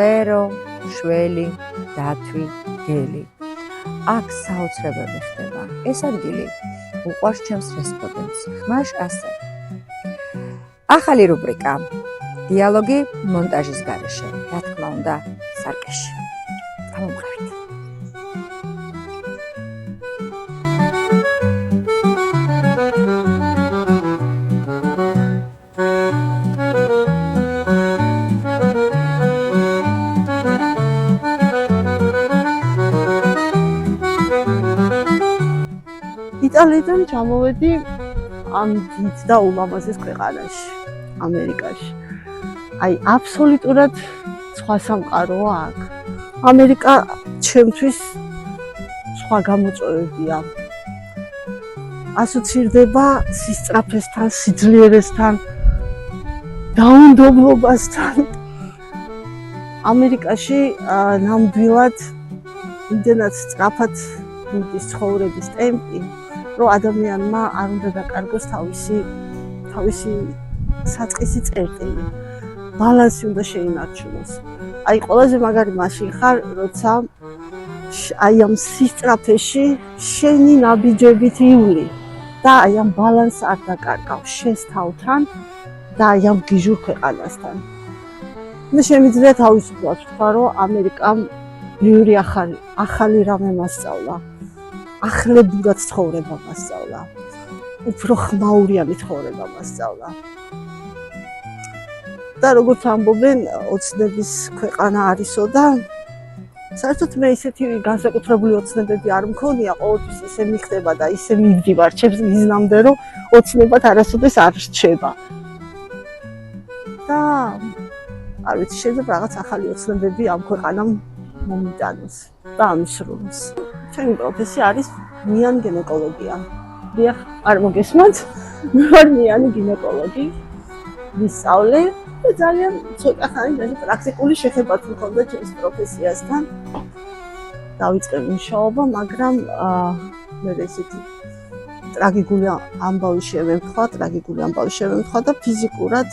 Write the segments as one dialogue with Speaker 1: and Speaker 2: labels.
Speaker 1: წერო, შველი, დათვი, გელი. აქ საოცრებები ხდება. ეს ადგილი უყვარს ჩემს რესპონდენტს. ხმაშ ასე. ახალი რუბრიკა. დიალოგი მონტაჟის გარეშე. რა თქმა უნდა, სარკეში. გამომყევით.
Speaker 2: იტალიიდან ჩამოვედი ამ დიდ და ულამაზეს ქვეყანაში, ამერიკაში. აი, აბსოლუტურად სხვა სამყაროა აქ. ამერიკა ჩემთვის სხვა გამოწვევებია. ასოცირდება სისწრაფესთან, სიძლიერესთან, დაუნდობლობასთან. ამერიკაში ნამდვილად იმდენად სწრაფად მიდის ცხოვრების ტემპი, რომ ადამიანმა არ უნდა დაკარგოს თავისი საწყისი წერტილი. ბალანსი უნდა შეინარჩუნოს. აი, ყველაზე მაგარი მაშინ ხარ, როცა აი ამ სისწრაფეში შენი ნაბიჯებით ივლი და აი ამ ბალანსს არ დაკარგავ შენს თავთან და აი ამ გიჟურ ქვეყანასთან. მე შემიძლია თავისუფლად ვთქვა, რომ ამერიკამ ბევრი ახალი რამე მასწავლა. ახლებურად ცხოვრება მასწავლა. უფრო ხმაურიანი ცხოვრება მასწავლა. და როგორც ამბობენ, ოცნების ქვეყანა არისო და საერთოდ მე ისეთი განსაკუთრებული ოცნებები არ მქონია, ყოველთვის ისე მიხდება და ისე მივდივარ ჩემს მიზნამდე, რომ ოცნებად არასოდეს არ რჩება. და არ ვიცი, შეიძლება რაღაც ახალი ოცნებები ამ ქვეყანამ მომიტანოს და ამისრულოს. ჩემი პროფესია არის მიანი გინეკოლოგია. დიახ, არ მოგესმათ? მე ვარ მიანი გინეკოლოგი. ვისწავლე და ძალიან ცოტა ხანი მე პრაქტიკული შეხებაც მქონდა ჩემს პროფესიასთან. დავიწყე მუშაობა, მაგრამ მე ესეთი ტრაგიკული ამბავი შევემთხვა და ფიზიკურად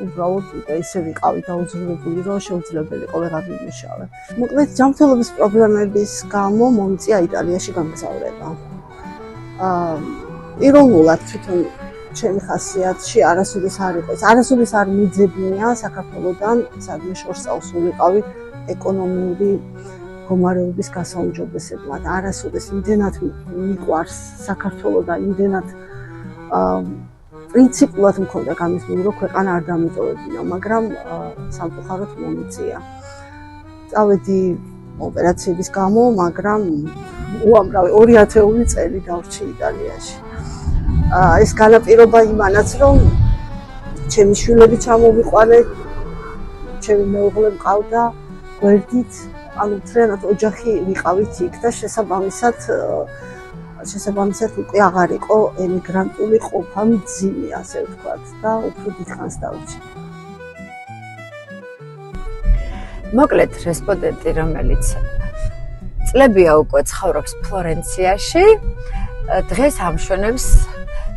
Speaker 2: უბრალოდ ისე ვიყავი დაუძრუნებული, რომ შეუძლებელი იყო ვეღარ ვიმუშავე. მოკლედ, ჯანმრთელობის პრობლემების გამო მომიწია იტალიაში გამგზავრება. ეროვნულად თვითონ ჩემი ხასიათში არასოდეს არ იყო. არასოდეს არ მიძებნია საქართველოდან, სადმე შორს წავსულიყავი ეკონომიური მდგომარეობის გასაუმჯობესებლად. არასოდეს იმდენად მიყვარს საქართველო და იმდენად პრინციპულად მქონდა გამიზნული, რომ ქვეყანა არ დამეტოვებინა, მაგრამ სამწუხაროდ მომიწია. წავედი ოპერაციების გამო, მაგრამ უამრავი 2000 წელი დავრჩი იტალიაში. ეს განაპირობა იმანაც, რომ ჩემი შვილები ჩამოვიყვანე, ჩემი მეუღლე მყავდა გვერდით, ანუ მთლიანად ოჯახი ვიყავით იქ და შესაბამისად უკვე აღარ იყო ემიგრანტული ყოფა მძიმე, ასე ვთქვათ, და უფრო დიდხანს დავრჩი.
Speaker 1: მოკლედ, რესპონდენტი, რომელიც წლებია უკვე ცხოვრობს ფლორენციაში, დღეს ამშვენებს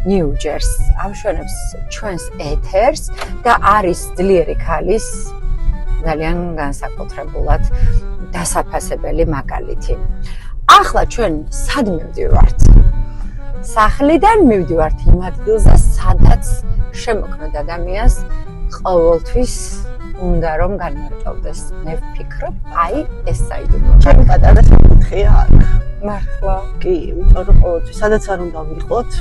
Speaker 1: ნიუჯერს, ამშვენებს ჩვენს ეთერს და არის ძლიერი ქალის ძალიან განსაკუთრებულად დასაფასებელი მაგალითი. ახლა ჩვენ სად მივდივართ? სახლიდან მივდივართ იმ ადგილზე, სადაც შემოქმნად ადამიანს ყოველთვის უნდა რომ განმარტოვდეს. მე ვფიქრობ, აი ეს საიდუმლოა.
Speaker 2: ჩემი პატარა საკითხია აქ.
Speaker 1: მართლა?
Speaker 2: კი, იმიტომ რომ ყოველთვის სადაც არ უნდა ვიყოთ,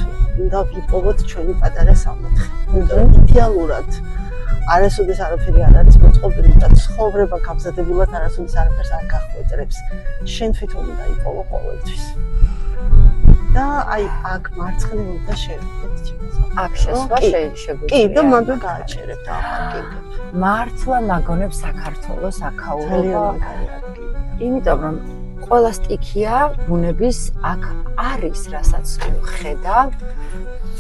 Speaker 2: უნდა ვიპოვოთ ჩვენი პატარა სამოთხე. იმიტომ იდეალურად არასოდეს არაფერი არ არის მოწყობილი და ცხოვრება გამზადებულად არასოდეს არაფერს არ გახვედრებს. შენ თვითონ უნდა იპოვო ყოველთვის. და აი აქ მარცხნივ უნდა შევიდეთ ჩემს.
Speaker 1: აქ შესვლა შეგვიძლია.
Speaker 2: კი, და მანდ გააჩერებთ ახალგინდ.
Speaker 1: მართლა მაგონებს საქართველოს აქაურობა.
Speaker 2: ძალიან მაგარი ადგილია.
Speaker 1: იმიტომ რომ ყველა სტიქია ბუნების აქ არის, რასაც ხედავ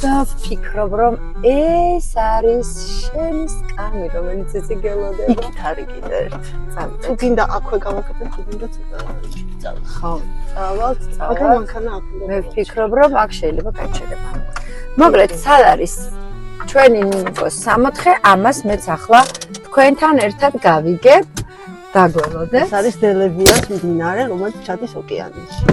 Speaker 1: და ვფიქრობ, რომ ეს არის შენი სკამი, რომელიც იცი გელოდება.
Speaker 2: იქით არის კიდე ერთ. თუ გინდა აქვე გავაკეთებ, თუ გინდა წავალ.
Speaker 1: ხო, წავალ.
Speaker 2: მაგრამ მანქანა აქ უნდა.
Speaker 1: მე ვფიქრობ, რომ აქ შეიძლება გაჩერება. მოკლედ, სად არის ჩვენი ნიკოს სამოთხე, ამას მეც ახლა თქვენთან ერთად გავიგებ. დაგველოდეთ.
Speaker 2: ეს არის დელევიას მდინარე, რომელიც ჩადის ოკეანეში.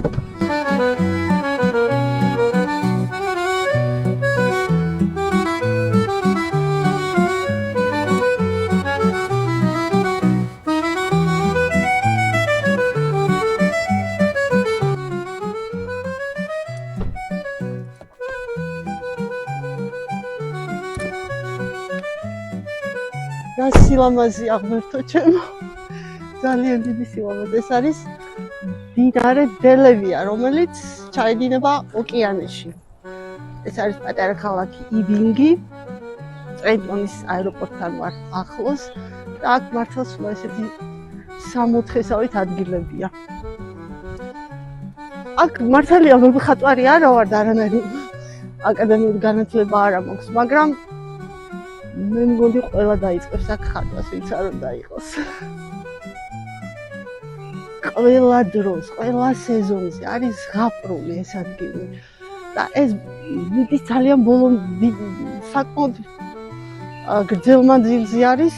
Speaker 2: და სილამაზი აღმერთო ჩემო. ძალიან დიდი სილამაზე. ეს არის მდინარე დელევია, რომელიც ჩაედინება ოკეანეში. ეს არის პატარა ქალაქი ივინგი. ტრენტონის აეროპორტთან ვარ ახლოს და აქ მართლაც ესეთი სამოთხესავით ადგილებია. აქ მართალია მეხატვარი არა ვარ და არანაირი აკადემიური განათლება არ მაქვს, მაგრამ მე მგონი ყველა დაიწყებს აქ ხატვას, ვინც არ უნდა იყოს. ყველა დროს, ყველა სეზონზე არის ზღაპრული ეს ადგილი. და ეს მიდის ძალიან საკმაოდ გრძელმანძილზე არის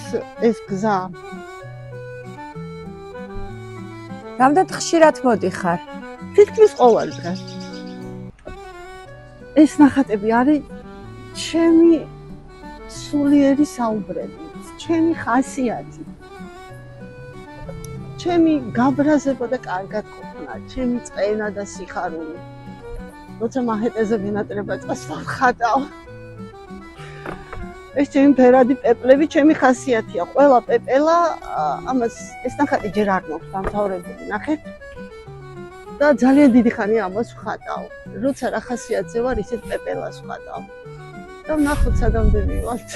Speaker 2: ეს გზა.
Speaker 1: რამდენ ხშირად მოდიხარ?
Speaker 2: თითქმის ყოველ დღე. ეს ნახატები არის ჩემი სულიერი საუბრები, ჩემი ხასიათი. ჩემი გაბრაზება და კარგად ყოფნა, ჩემი წენა და სიხარული. როცა მაჰეტეზე ვინატრება წას ვხატავ. ეს ჩემი ფერადი პეპლები ჩემი ხასიათია. ყველა პეპელა ამას ეს ნახატი ჯერ არ მაქვს დამთავრებული, ნახეთ. და ძალიან დიდი ხანია ამას ვხატავ. როცა რა ხასიათზე ვარ, ისეთ პეპელას ვხატავ. და ნახოთ სადამდე მივართ.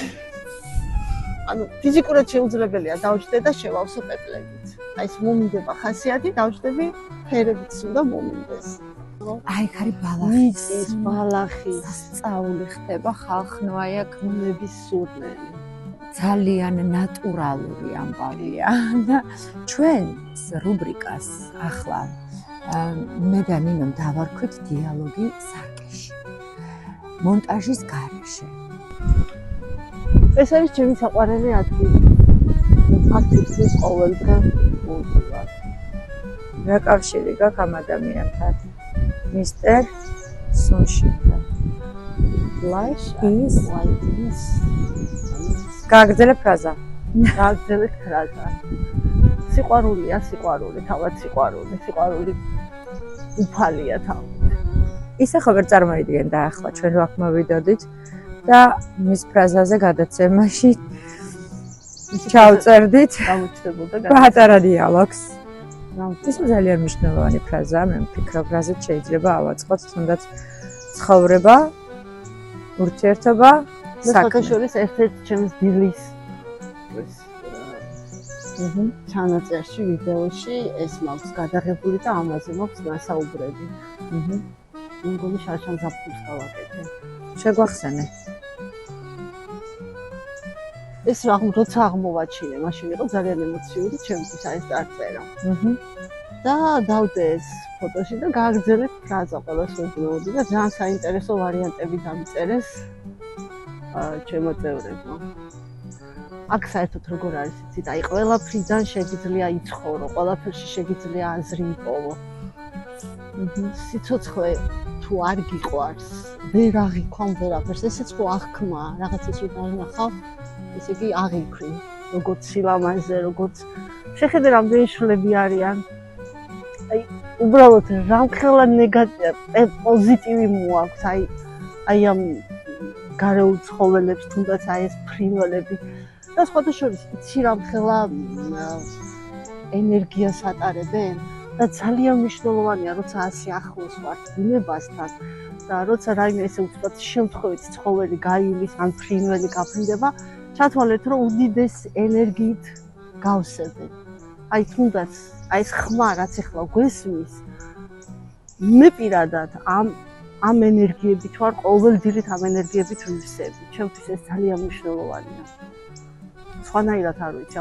Speaker 2: ანუ ფიზიკურად შეუძლებელია დავჯდე და შევავსო პეპლებით. აი ეს მომინდება ხასიათი, დავჯდები ფერებიც უნდა მომინდეს.
Speaker 1: აი აქ არის ბალახი.
Speaker 2: მიწის ბალახი,
Speaker 1: სწავლი ხდება ხალხნო აი აქ
Speaker 2: ნების სურნელი.
Speaker 1: ძალიან ნატურალური ამბავია და ჩვენს რუბრიკას ახლა მე და ნინომ დავარქვით დიალოგი სარკეში. მონტაჟის გარეშე.
Speaker 2: ეს არის ჩემი საყვარელი ადგილი. აქ თითქმის ყოველ დღე მოვიდება.
Speaker 1: რა კავშირი გაქვს ამ ადამიანთან? მისტერ სუნშითან. Life is
Speaker 2: like this.
Speaker 1: გაგრძელე ფრაზა.
Speaker 2: გაგრძელე ფრაზა. სიყვარულია, სიყვარული, თავად სიყვარული, სიყვარული უფალია თავად.
Speaker 1: ისე ხო ვერ წარმოიდგენდა ახლა ჩვენ აქ მოვიდოდით და მის ფრაზაზე გადაცემაში ჩავწერდით
Speaker 2: გამოჩნდებოდა
Speaker 1: პატარა დიალოგს. ეს ძალიან მნიშვნელოვანი ფრაზაა, მე ვფიქრობ, რაზეც შეიძლება ავაწყოთ თუნდაც ცხოვრება, ურთიერთობა,
Speaker 2: საქმე. ერთ-ერთი ჩემს დილის ჩანაწერში, ვიდეოში ეს მაქვს გადაღებული და ამაზე მაქვს მასაუბრები. მე მგონი შარშან ზაფხულს დავაკეთე.
Speaker 1: შეგვახსენე.
Speaker 2: ეს როცა აღმოვაჩინე, მაშინ იყო ძალიან ემოციური ჩემთვის აი ეს წარწერა. და დავდე ეს ფოტოში და გააგრძელეთ ფრაზა ყველას ვეუბნეოდი და ძალიან საინტერესო ვარიანტები დამწერეს ჩემო წევრებმა. აქ საერთოდ როგორ არის იცით, აი ყველაფრიდან შეგიძლია იცხოვრო, ყველაფერში შეგიძლია აზრი იპოვო. სიცოცხლე თუ არ გიყვარს, ვერ აღიქვამ ვერაფერს, ესეც ხო აღქმა, რაღაცას რო დაინახავ, ესე იგი აღიქვი, როგორც სილამაზე, როგორც შეხედე რამდენი შლები არიან. აი უბრალოდ რამხელა პოზიტივი მოაქვს, აი ამ გარეულ ცხოველებს, თუნდაც აი ეს ფრინველები და სხვათა შორის იცი რამხელა ენერგიას ატარებენ და ძალიან მნიშვნელოვანია, როცა ასე ახლოს ვართ ბუნებასთან და როცა რაიმე ესე უცბად შემთხვევით ცხოველი გაივლის ან ფრინველი გაფრინდება, ჩათვალეთ, რომ უდიდეს ენერგიით გავსებენ. აი თუნდაც აი ეს ხმა, რაც ახლა გვესმის, მე პირადად ამ ენერგიებით ვარ ყოველდღიურად ამ ენერგიებით ვივსები. ჩემთვის ეს ძალიან მნიშვნელოვანია. სხვანაირად არ ვიცი,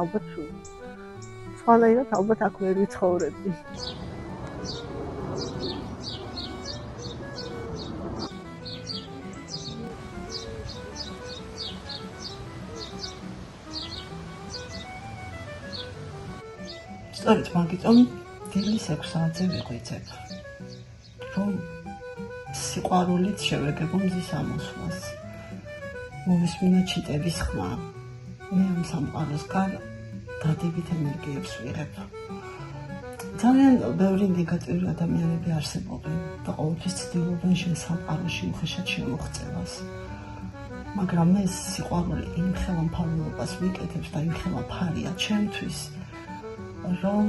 Speaker 2: ალბათ აქ ვერ ვიცხოვრებდი. სწორედ მაგიტომ დილის 6 საათზე ვიღვიძებ, რომ სიყვარულით შევეგებო მზის ამოსვლას. მოვისმინო ჩიტების ხმა. მე ამ სამყაროსგან დადებით ენერგიებს ვიღებ. ძალიან ბევრი ნეგატიური ადამიანები არსებობენ და ყოველთვის ცდილობენ შენ სამყაროში უხეშად შემოღწევას. მაგრამ მე სიყვარული იმხელა მფარველობას ვიკეთებს და იმხელა ფარია ჩემთვის, რომ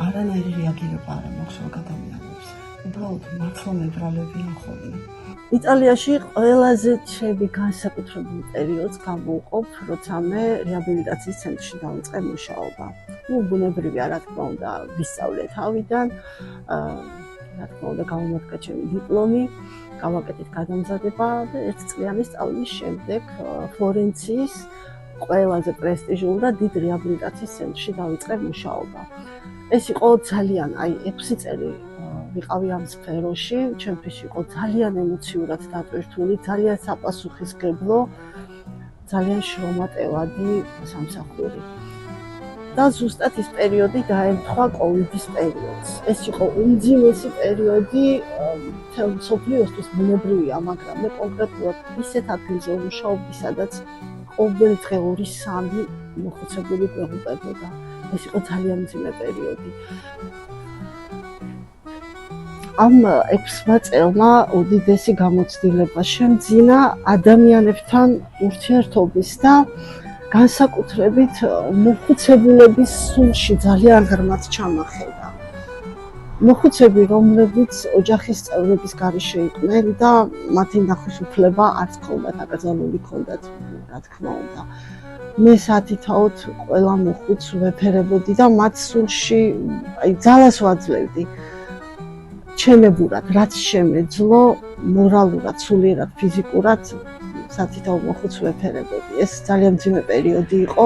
Speaker 2: არანაირი რეაგირება არ მაქვს მაგ ადამიანებს. უბრალოდ მართლა მებრალებიან ხოლმე. იტალიაში ყველაზე ჩემი განსაკუთრებული პერიოდს გამოვყოფ, როცა მე რეაბილიტაციის ცენტრში დავიწყე მუშაობა. ბუნებრივია, რა თქმა უნდა, ვისწავლე თავიდან, რა თქმა უნდა, გამომადგა ჩემი დიპლომი, გავაკეთეთ გადამზადება და 1 წლიანი სწავლის შემდეგ ფლორენციის ყველაზე პრესტიჟულ და დიდ რეაბილიტაციის ცენტრში დავიწყე მუშაობა. ეს იყო ძალიან, 6 წელი ვიყავი ამ სფეროში, ჩემთვის იყო ძალიან ემოციურად დატვირთული, ძალიან საპასუხისმგებლო, ძალიან შრომატევადი სამსახური. და ზუსტად ის პერიოდი დაემთხვა კოვიდის პერიოდს. ეს იყო უმძიმესი პერიოდი მთელ მსოფლიოსთვის, ბუნებრივია, მაგრამ მე კონკრეტულად ისეთ ადგილზე ვმუშაობდი, სადაც ყოველი დღე 2-3 მოხუცებული გვეღუპებოდა. ეს იყო ძალიან მძიმე პერიოდი. ამ 6 წელმა უდიდესი გამოცდილება შემძინა ადამიანებთან ურთიერთობის და განსაკუთრებით მოხუცებულების სულში ძალიან ღრმად ჩამახედა. მოხუცები, რომლებიც ოჯახის წევრების გარეშე იყვნენ და მათი ნახვის უფლება არც ჰქონდათ, აკრძალული ჰქონდათ, რა თქმა უნდა. მე სათითაოდ ყველა მოხუცს ვეფერებოდი და მათ სულში ძალას ვაძლევდი. ჩემებურად, რაც შემეძლო, მორალურად, სულიერად, ფიზიკურად სათითაოდ მოხუცს ვეფერებოდი. ეს ძალიან მძიმე პერიოდი იყო.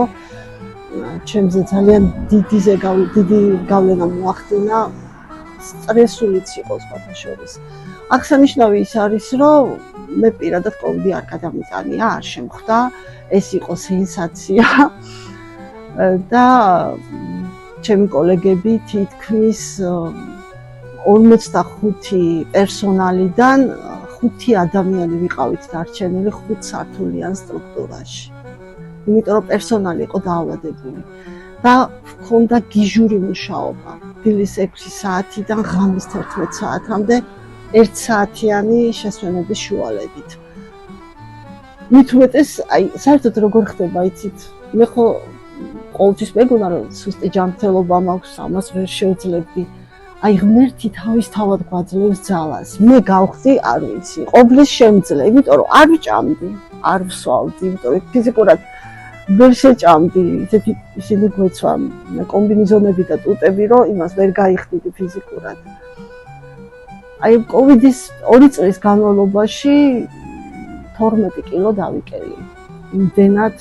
Speaker 2: ჩემზე ძალიან დიდი გავლენა მოახდინა, სტრესულიც იყო სხვათა შორის. აღსანიშნავი ის არის, რომ მე პირადად კოვიდი არ გადამიტანია, არ შემხვდა. ეს იყო სენსაცია და ჩემი კოლეგები თითქმის 45 პერსონალიდან 5 ადამიანი ვიყავით დარჩენილი 5 სართულიან სტრუქტურაში. იმიტომ რომ პერსონალი იყო დაავადებული და ჰქონდა გიჟური მუშაობა. დილის 6 საათიდან ღამის 11 საათამდე 1 საათიანი შესვენების შუალედით. მით უმეტეს, საერთოდ როგორ ხდება, იცით? მე ხო ყოველთვის მეგონა რომ სუსტი ჯანმრთელობა მაქვს, ამას ვერ შევძლებდი. ღმერთი თავისთავად გვაძლევს ძალას. მე გავხდი, არ ვიცი, ყოვლის შემძლე, იმიტომ რომ არ ვჭამდი, არ ვსვავდი, იმიტომ რომ ფიზიკურად ვერ შეჭამდი, ისეთი გვეცვა კომბინეზონები და ტუტები, რომ იმას ვერ გაიხდიდი ფიზიკურად. კოვიდის 2 წლის განმავლობაში 12 კილო დავიკელი. იმდენად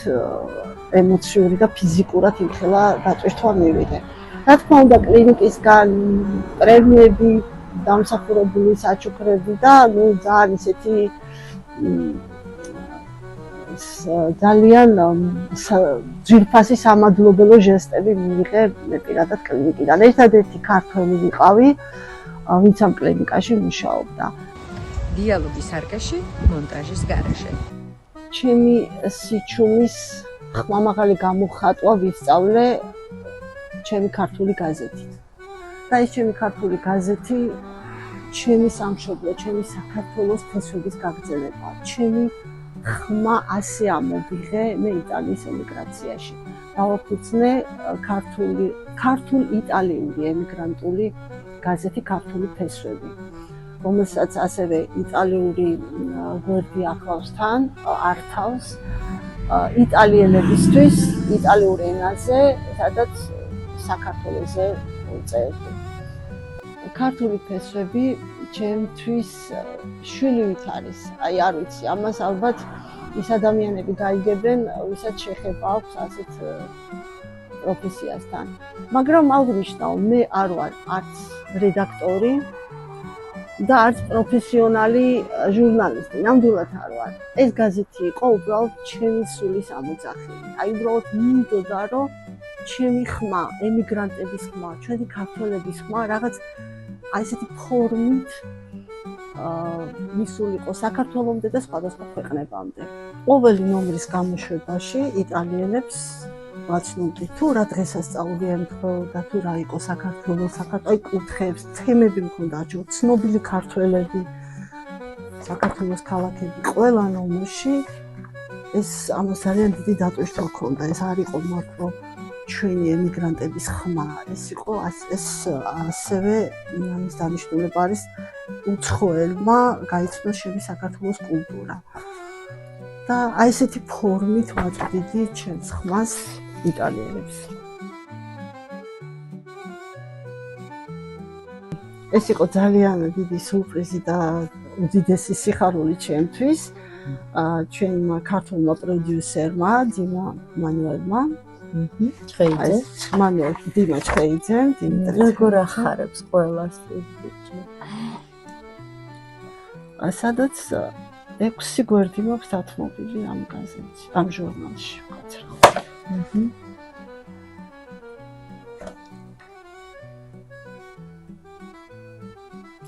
Speaker 2: ემოციური და ფიზიკურად იმხელა დატვირთვა მივიდე. რა თქმა უნდა, კლინიკისგან პრემიები, დამსახურებული საჩუქრები და ძალიან ისეთი ძალიან ძვირფასი სამადლობელო ჟესტები მიიღე მე პირადად კლინიკიდან. ერთადერთი ქართველი ვიყავი, ვინც ამ კლინიკაში მუშაობდა.
Speaker 1: დიალოგის არკაში, მონტაჟის გარეშე.
Speaker 2: ჩემი სიჩუმის ხმამაღალი გამოხატვა ვისწავლე ჩემი ქართული გაზეთით. და ეს ჩემი ქართული გაზეთი ჩემი სამშობლო, ჩემი საქართველოს ფესვების გაგრძელება. ჩემი ხმა ასე ამოვიღე მე იტალიის ემიგრაციაში. დავაფუძნე ქართულ-იტალიური ემიგრანტული გაზეთი ქართული ფესვები, რომელსაც ასევე იტალიური გვერდი ახლავს თან, ართავს იტალიელებისთვის, იტალიურ ენაზე, სადაც საქართველოზე წერდი. ქართული ფესვები ჩემთვის შვილივით არის. არ ვიცი, ამას ალბათ ის ადამიანები გაიგებენ, ვისაც შეხება აქვს ასეთ პროფესიასთან. მაგრამ აღნიშნავ, მე არ ვარ არც რედაქტორი და არც პროფესიონალი ჟურნალისტი, ნამდვილად არ ვარ. ეს გაზეთი იყო უბრალოდ ჩემი სულის ამოძახილი. უბრალოდ მინდოდა, რომ ჩემი ხმა, ემიგრანტების ხმა, ჩვენი ქართველების ხმა რაღაც აი ესეთი ფორმით მისულიყო საქართველომდე და სხვადასხვა ქვეყნებამდე. ყოველი ნომრის გამოშვებაში იტალიელებს ვაცნობდი თუ რა დღესასწაული ემთხვეოდა, თუ რა იყო საქართველოს, აი კუთხეებს, თემები მქონდა აჩვენე, ცნობილი ქართველები, საქართველოს ქალაქები, ყველა ნომერში ეს ამას ძალიან დიდი დატვირთვა ჰქონდა. ეს არ იყო მარტო ჩვენი ემიგრანტების ხმა, ეს იყო ასევე ამის დანიშნულება არის უცხოელმა გაიცნო შენი საქართველოს კულტურა. და აი ესეთი ფორმით ვაწვდიდი ჩემს ხმას იტალიელებს. ეს იყო ძალიან დიდი სურპრიზი და უდიდესი სიხარული ჩემთვის. ჩვენმა ქართულმა პროდიუსერმა დიმა მანუელმა
Speaker 1: ჭხეიძე
Speaker 2: დიმა ჭხეიძემ
Speaker 1: როგორ ახარებს ყველას
Speaker 2: სადაც 6 გვერდი მაქვს დათმობილი ამ გაზეთში, ამ ჟურნალში ვკაცრავ.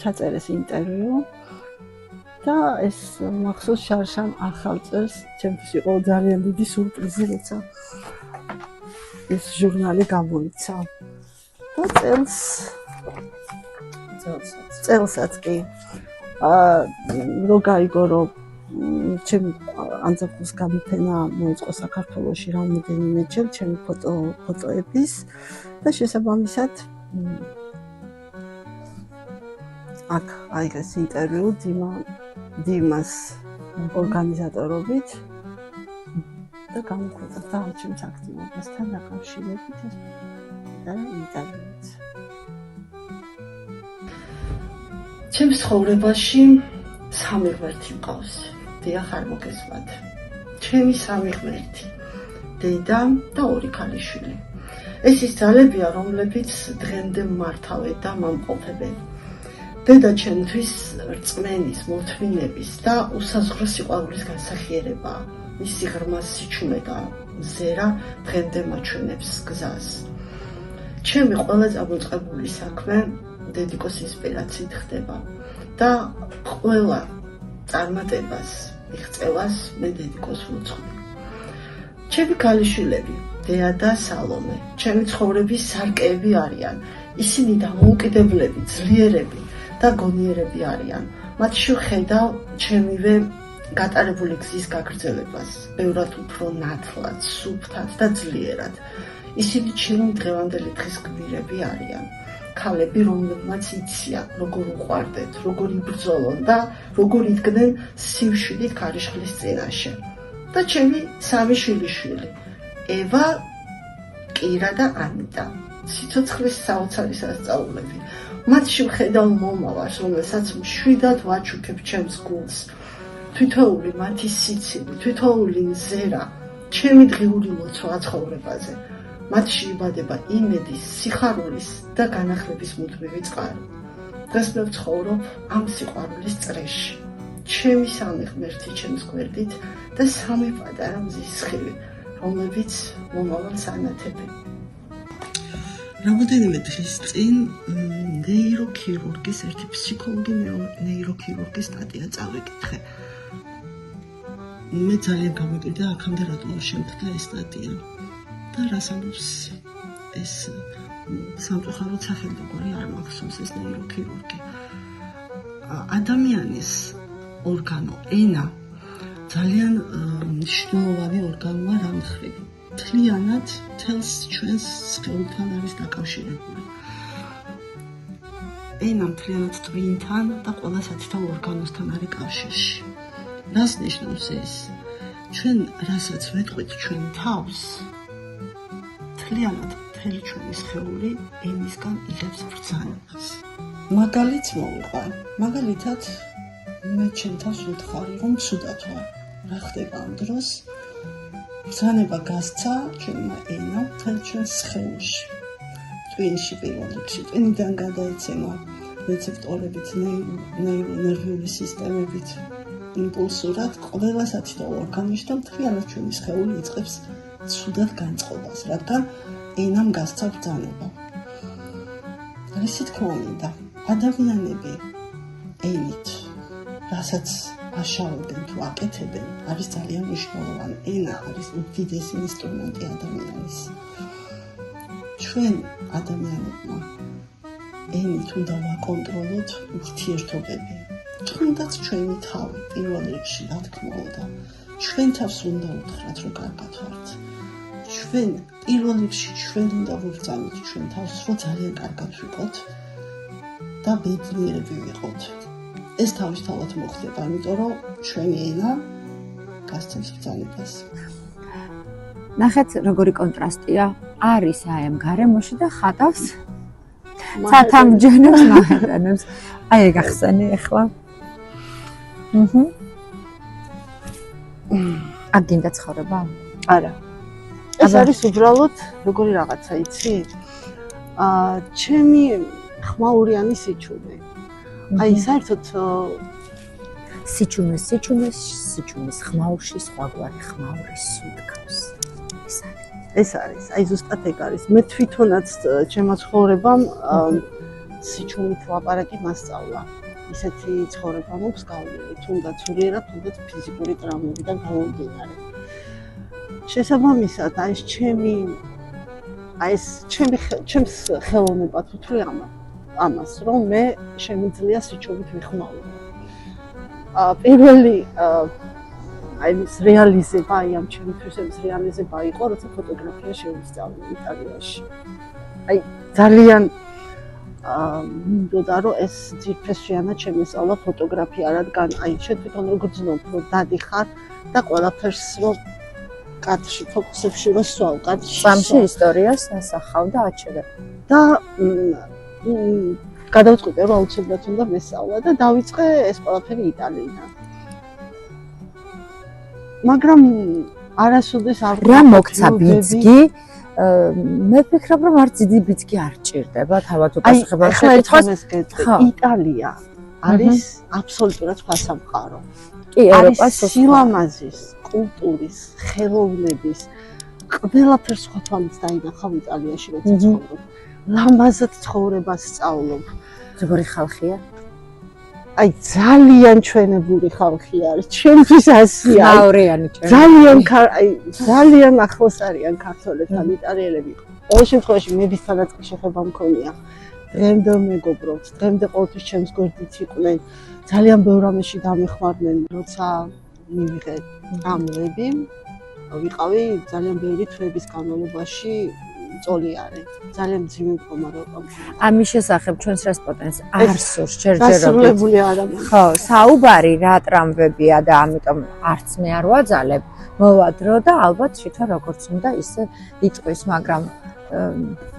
Speaker 2: ჩაწერეს ინტერვიუ და ეს მახსოვს შარშან ახალ წელს ჩემთვის იყო ძალიან დიდი სურპრიზი, როცა ეს ჟურნალი გამოიცა. და წელსაც კი რო გაიგო რომ ჩემი ანძაფუს გამოფენა მოეწყო საქართველოში რამდენიმეჯერ ჩემი ფოტოების და შესაბამისად აქ აიღეს ინტერვიუ დიმას ორგანიზატორობით და გამოხატა და ამ ჩემს აქტივობასთან დაკავშირებით და ინტერვიუც. ჩემს ცხოვრებაში 3 ღმერთი მყავს. დიახ, არ მოგესმათ. ჩემი 3 ღმერთი. დედა და 2 ქალიშვილი. ეს ის ძალებია, რომლებიც დღემდე მართავენ და მომყოფებენ. დედა ჩემთვის რწმენის, მოთმინების და უსაზღრო სიყვარულის განსახიერებაა. მისი ღრმა სიჩუმე და ზერა დღემდე მაჩვენებს გზას. ჩემი ყველა წამოწყებული საქმე დედიკოს ინსპირაციით ხდება და ყველა წარმატებას, მიღწევას მე დედიკოს ვუძღვი. ჩემი ქალიშვილები, დეა და სალომე, ჩემი ცხოვრების სარკეები არიან. ისინი დამოუკიდებლები, ძლიერები და გონიერები არიან. მათში ვხედავ ჩემივე გატარებული გზის გაგრძელებას, ბევრად უფრო ნათლად, სუფთად და ძლიერად. ისინი ჩემი დღევანდელი დღის გმირები არიან. ქალები, რომლებმაც იციან, როგორ უყვარდეთ, როგორ იბრძოლონ და როგორ იდგნენ სივშვილით ქარიშხლის წინაშე. და ჩემი 3 შვილიშვილი, ევა, კირა და ანიტა, სიცოცხლის საოცარი სასწაულები. მათში ვხედავ მომავალს, რომელსაც მშვიდად ვაჩუქებ ჩემს გულს. თვითოული მათი სიცილი, თვითოული ზერა, ჩემი დღიური ლოცვა ცხოვრებაზე. მათში იბადება იმედის, სიხარულის და განახლების მუდმივი წყარო. დღეს მე ვცხოვრობ ამ სიყვარულის წრეში. ჩემი 3 ღმერთი ჩემს გვერდით და 3 პატარა მზის სხივი, რომლებიც მომავალს ანათებენ.
Speaker 3: რამდენიმე დღის წინ ნეიროქირურგის ერთი ფსიქოლოგი ნეიროქირურგის სტატია წავიკითხე. მე ძალიან გამიკვირდა აქამდე რატომ არ შემდგა ეს სტატია და რას ამბობს ეს სამწუხაროდ სახელმწიფოური არ მახსოვს ეს ნეიროქირურგი. ადამიანის ორგანო ენა ძალიან მნიშვნელოვანი ორგანოა რა მხრივ. მთლიანად თელს ჩვენს სხეულთან არის დაკავშირებული. ენა მთლიანად ტვინთან და ყველა სათითაო ორგანოსთან არის კავშირში. რას ნიშნავს ეს? ჩვენ რასაც ვეტყვით ჩვენ თავს, მთლიანად მთელი ჩვენი სხეული ენისგან იღებს ბრძანებას. მაგალითს მოვიყვან. მაგალითად მე ჩემ თავს ვითხარი, რომ ცუდად ვარ. რა ხდება ამ დროს? ბრძანება გასცა ჩვენმა ენამ მთელ ჩვენს სხეულში. ტვინში პირველ რიგში, ტვინიდან გადაეცემა რეცეპტორებით, ნერვიული სისტემებით, იმპულსურად ყველა სათითაო ორგანოში და მთლიანად ჩვენი სხეული იწყებს ცუდად განწყობას, რადგან ენამ გასცა ბრძანება. რისი თქმა უნდა, ადამიანები ენით, რასაც აშავებენ თუ აკეთებენ, არის ძალიან მნიშვნელოვანი. ენა არის უდიდესი ინსტრუმენტი ადამიანის. ჩვენ ადამიანებმა ენით უნდა ვაკონტროლოთ ურთიერთობები. თუნდაც ჩვენი თავი პირველ რიგში, რა თქმა უნდა, ჩვენ თავს უნდა უთხრათ, რომ კარგად ვართ. ჩვენ პირველ რიგში ჩვენ უნდა ვუბრძანოთ ჩვენ თავს, რომ ძალიან კარგად ვიყოთ და ბედნიერები ვიყოთ. ეს თავისთავად მოხდება, იმიტომ რომ ჩვენი ენა გასცემს ბრძანებას.
Speaker 1: ნახეთ, როგორი კონტრასტია არის აი ამ გარემოში და ხატავს ცათამბჯენებს მაჰედანებს. აი ეგ ახსენე ახლა. აქ გინდა ცხოვრება?
Speaker 2: არა. ეს არის უბრალოდ როგორი რაღაცა, იცი? ჩემი ხმაურიანი სიჩუმე. აი საერთოდ
Speaker 1: სიჩუმეს ხმაურში სხვაგვარი ხმაური სულკავს.
Speaker 2: ეს არის. აი ზუსტად ეგ არის. მე თვითონაც ჩემო ცხოვრებამ სიჩუმით ლაპარაკი მასწავლა. ისეთი ცხოვრება მაქვს გავლილი, თუნდაც სულიერად, თუნდაც ფიზიკური ტრავმებიდან გამომდინარე. შესაბამისად, ეს ჩემს ხელოვნებად ვთვლი ამას, რომ მე შემიძლია სიჩუმით ვიხმაურო. პირველი ეს რეალიზება, ამ ჩემთვის ეს რეალიზება იყო, როცა ფოტოგრაფია შევისწავლე იტალიაში. აი ძალიან მინდოდა რომ ეს ძირფესიანად შემესწავლა ფოტოგრაფია, რადგან აი შენ თვითონ როგორ გძნობ, რომ დადიხარ და ყველაფერს რომ კადრში ფოკუსებში რომ სვავ, კადრში
Speaker 1: სამში ისტორიას ასახავ და აჩერებ.
Speaker 2: და გადავწყვიტე რომ აუცილებლად უნდა მესწავლა და დავიწყე ეს ყველაფერი იტალიიდან. მაგრამ არასოდეს არ
Speaker 1: რა მოგცა ბიძგი? მე ვფიქრობ, რომ არც დიდი ბიძგი არ ჭირდება, თავად უპასუხებელ
Speaker 2: შეკითხვას. იტალია არის აბსოლუტურად სხვა სამყარო.
Speaker 1: კი, ევროპას
Speaker 2: სილამაზის, კულტურის, ხელოვნების ყველაფერს სხვა თვალით დაინახავ იტალიაში, როცა ცხოვრობ. ლამაზად ცხოვრებას სწავლობ.
Speaker 1: როგორი ხალხია?
Speaker 2: აი ძალიან ჩვენებული ხალხი არის. ჩემთვის ასია.
Speaker 1: ხმაურიანი
Speaker 2: ჩვენი. ძალიან ახლოს არიან ქართველებთან იტალიელები. ყოველ შემთხვევაში მე ვისთანაც შეხება მქონია. დღემდე მეგობრობთ, დღემდე ყოველთვის ჩემს გვერდით იყვნენ. ძალიან ბევრ რამეში დამეხმარნენ, როცა მივიღე ამლები. ვიყავი ძალიან ბევრი თვეების განმავლობაში წოლიარე. ძალიან მძიმე მდგომარეობა.
Speaker 1: ამის შესახებ ჩვენს რესპონდენტს არ სურს ჯერჯერობით.
Speaker 2: დასრულებული არ არის.
Speaker 1: ხო, საუბარი რა ტრამვებია და ამიტომ არც მე არ ვაძალებ. მოვადრო და ალბათ თვითონ როგორც უნდა ისე იტყვის, მაგრამ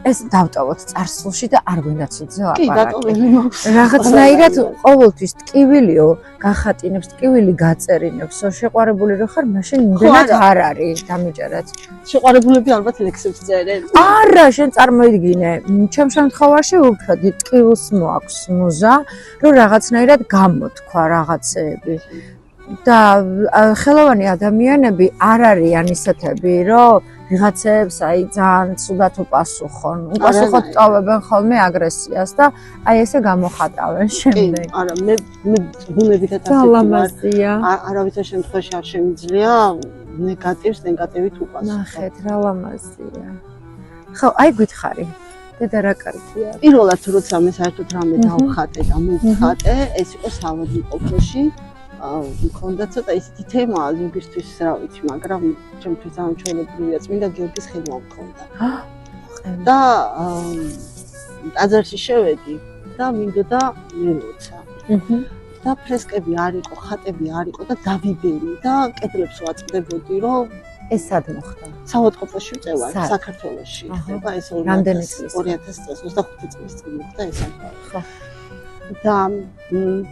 Speaker 1: ეს დავტოვოთ წარსულში და არ გვინდა ცუდზე
Speaker 2: კი, დატოვები მაქვს.
Speaker 1: რაღაცნაირად ყოველთვის ტკივილიო გახატინებს, ტკივილი გაწერინებს, შეყვარებული რო ხარ, მაშინ იმდენად არ არის დამიჯერეთ.
Speaker 2: შეყვარებულები ალბათ ლექსებს წერენ.
Speaker 1: არა, შენ წარმოიდგინე, ჩემ შემთხვევაში უფრო დიდ ტკივილს მოაქვს მუზა, რომ რაღაცნაირად გამოთქვა რაღაცეები. და ხელოვანი ადამიანები არ არიან ისეთები, რომ ვიღაცებს აი ძალიან ცუდად უპასუხონ. უპასუხოდ ტოვებენ ხოლმე აგრესიას და აი ესე გამოხატავენ შემდეგ.
Speaker 2: არა, მე ბუნებითად
Speaker 1: ლამაზია.
Speaker 2: არავითარ შემთხვევაში არ შემიძლია ნეგატივით უპასუხო.
Speaker 1: ნახეთ, რა ლამაზია. ხო, აი გითხარი. დედა რა კარგია.
Speaker 2: პირველად როცა მე საერთოდ რამე დავხატე და მოვხატე, ეს იყო საავადმყოფოში. მქონდა ცოტა ისეთი თემა ზოგისთვის, რა ვიცი, მაგრამ ჩემთვის ძალიან ჩვეულებრივია, წმინდა გიორგის ხილვა მქონდა. და ტაძარში შევედი და მინდოდა მელოცა. და ფრესკები არ იყო, ხატები არ იყო და დავიბერი და კედლებს ვაწყდებოდი, რომ
Speaker 1: ეს სად მოხდა?
Speaker 2: საავადმყოფოში ვწევარ, საქართველოში. ხდება ეს 2025 წლის წინ მოხდა ეს ამბავი.
Speaker 1: ხო.
Speaker 2: და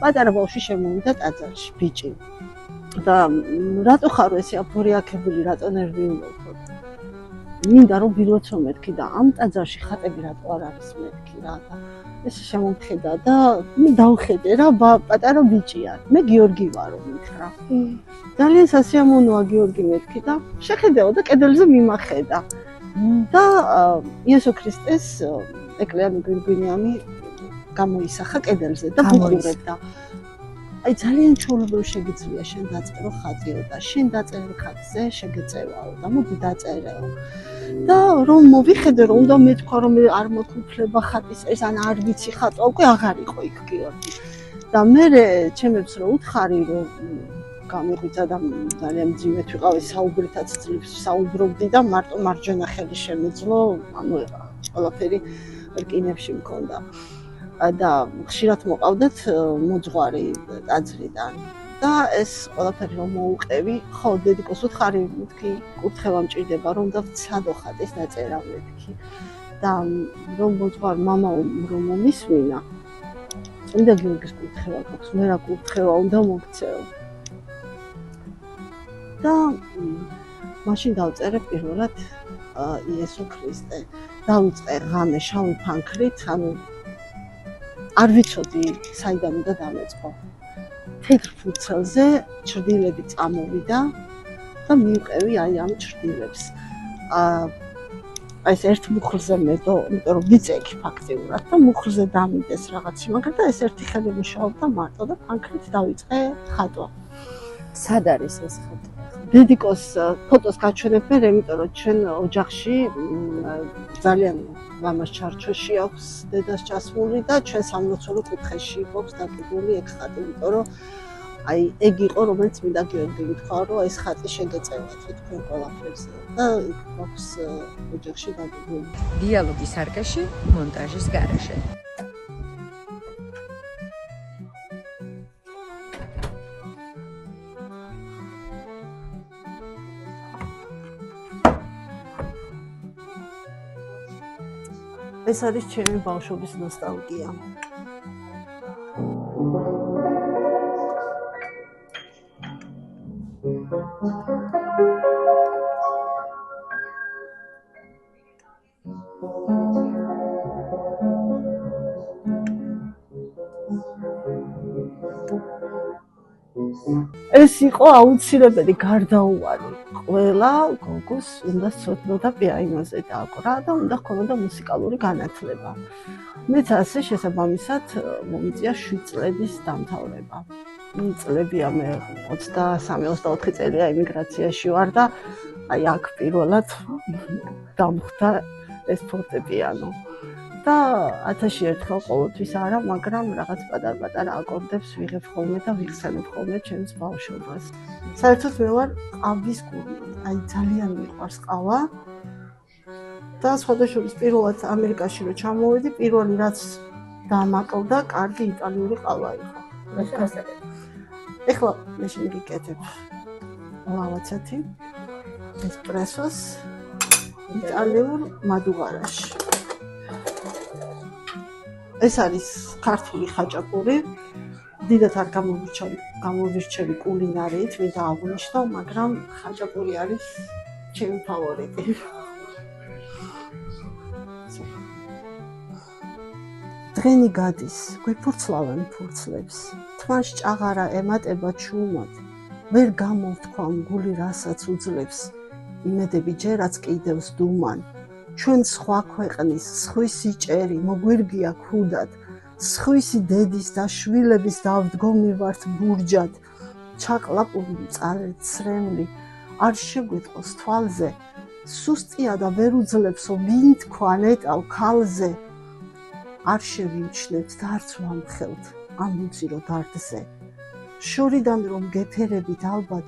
Speaker 2: პატარა ბავშვი შემოვიდა ტაძარში, ბიჭი. და რატო ხარ ესე აფორიაქებული, რატო ნერვიულობ? მინდა რომ ვილოცო მეთქი და ამ ტაძარში ხატები რატო არ არის მეთქი რა და ეს შემომხედა და მე დავხედე რა პატარა ბიჭია მე გიორგი ვარო მითხრა ძალიან სასიამოვნოა გიორგი მეთქი და შეხედეო და კედელზე მიმახედა და იესო ქრისტეს ეკლიანი გვირგვინიანი გამოისახა კედელზე და ბუყურებდა აი ძალიან ჩვეულებრივ შეგიძლია შენ დაწერო ხატიო და შენ დაწერილ ხატზე შეგეწევაო და მოდი დაწერეო და რომ მოვიხედე რომ უნდა მეთქვა რომ არ მოხუფლება ხატის ეს ან არ ვიცი ხატვა უკვე აღარ იყო იქ გიორგი და მე ჩემებს რო უთხარი რომ გამიღვიძა და ძალიან მძიმედ ვიყავი საუბრითაც ძლივს საუბრობდი და მარტო მარჯვენა ხელი შემეძლო ანუ ყველაფერი რკინებში მქონდა და ხშირად მოყავდათ მოძღვარი ტაძრიდან და ეს ყველაფერი რომ მოუყევი ხო დედიკოს უთხარი მეთქი კურთხევა მჭირდება რომ და ვცადო ხატის დაწერა მეთქი და რომ მოძღვარ მამა რომ მომისმინა წმინდა გიორგის კურთხევა გვაქვს მე რა კურთხევა უნდა მოგცეო და მაშინ დავწერე პირველად იესო ქრისტე დავიწყე ღამე შავი ფანქრით ანუ არ ვიცოდი საიდან უნდა დამეწყო თეთრ ფურცელზე ჩრდილები წამოვიდა და მივყევი აი ამ ჩრდილებს აი ეს ერთ მუხლზე მეტო იმიტომ რომ ვიწექი ფაქტიურად და მუხლზე დამიდეს რაღაც მაგრამ და ეს ერთი ხელი მუშაობდა მარტო და ფანქრით დავიწყე ხატვა
Speaker 1: სად არის ეს ხატი
Speaker 2: დედიკოს ფოტოს გაჩვენებ მე იმიტომ რომ ჩვენ ოჯახში ძალიან მამას ჩარჩოში აქვს დედას ჩასმული და ჩვენ სამლოცველო კუთხეში გვაქვს დაკიდული ეგ ხატი იმიტომ რომ აი ეგ იყო რომელიც მინდა გიორგი გითხრა რომ ეს ხატი შეგეწევათ თქვენ ყველაფერზე და იქ გვაქვს ოჯახში დაკიდული
Speaker 1: დიალოგის არკაში მონტაჟის გარეშე
Speaker 2: ეს არის ჩემი ბავშვობის ნოსტალგია. ეს იყო აუცილებელი გარდაუვალი. ყველა გოგოს უნდა სწორდოდა პიანოზე დააკვრა და უნდა ჰქონოდა მუსიკალური განათლება. მეც ასე შესაბამისად მომიწია 7 წლების დამთავრება. წლებია მე 23-24 წელია ემიგრაციაში ვარ და აი აქ პირველად დამხვდა ეს ფორტეპიანო. და 1000 ერთხელ ყოველთვის არა, მაგრამ რაღაც პატარ-პატარა აკორდებს ვიღებ ხოლმე და ვიხსენებ ხოლმე ჩემს ბავშვობას. საერთოდ მე ვარ ყავის გურმანი. აი ძალიან მიყვარს ყავა. და სხვადასხვა პირველად ამერიკაში რო ჩამოვედი, პირველი რაც დამაკლდა, კარგი იტალიური ყავა იყო. ეხლა მე შეგიკეთებ ლავაცათი, ესპრესოს, იტალიურ მადუღარაში. ეს არის ქართული ხაჭაპური. დიდად არ გამოვირჩევი კულინარიით, მინდა აღვნიშნო, მაგრამ ხაჭაპური არის ჩემი ფავორიტი. დღენი გადის, გვიფურცლავენ ფურცლებს. თმაშ ჭაღარა ემატება ჩუმად. ვერ გამოვთქვამ გული რასაც უძლებს. იმედები ჯერაც კიდევს დუმან. ჩვენ სხვა ქვეყნის, სხვისი ჭერი, მოგვირგია ქუდად. სხვისი დედის და შვილების დავდგომი ვართ ბურჯად. ჩაკლაპური მწარე ცრემლი არ შეგვიტყოს თვალზე. სუსტია და ვერ უძლებსო ვინ თქვა ნეტავ ქალზე. არ შევიმჩნევთ და არც ვამხელთ ამ უძირო დარდზე. შორიდან რომ გეფერებით ალბათ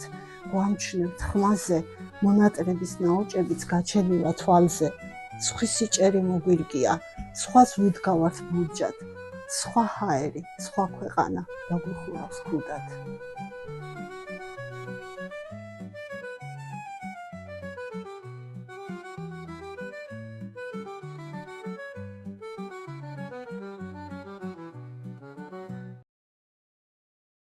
Speaker 2: გვამჩნევთ ხმაზე. მონატრების ნაოჭებიც გაჩენილა თვალზე. სხვისი ჭერი მოგვირგია, სხვას ვუდგავართ ბურჯად. სხვა ჰაერი, სხვა ქვეყანა დაგვიხურავს ქუდად.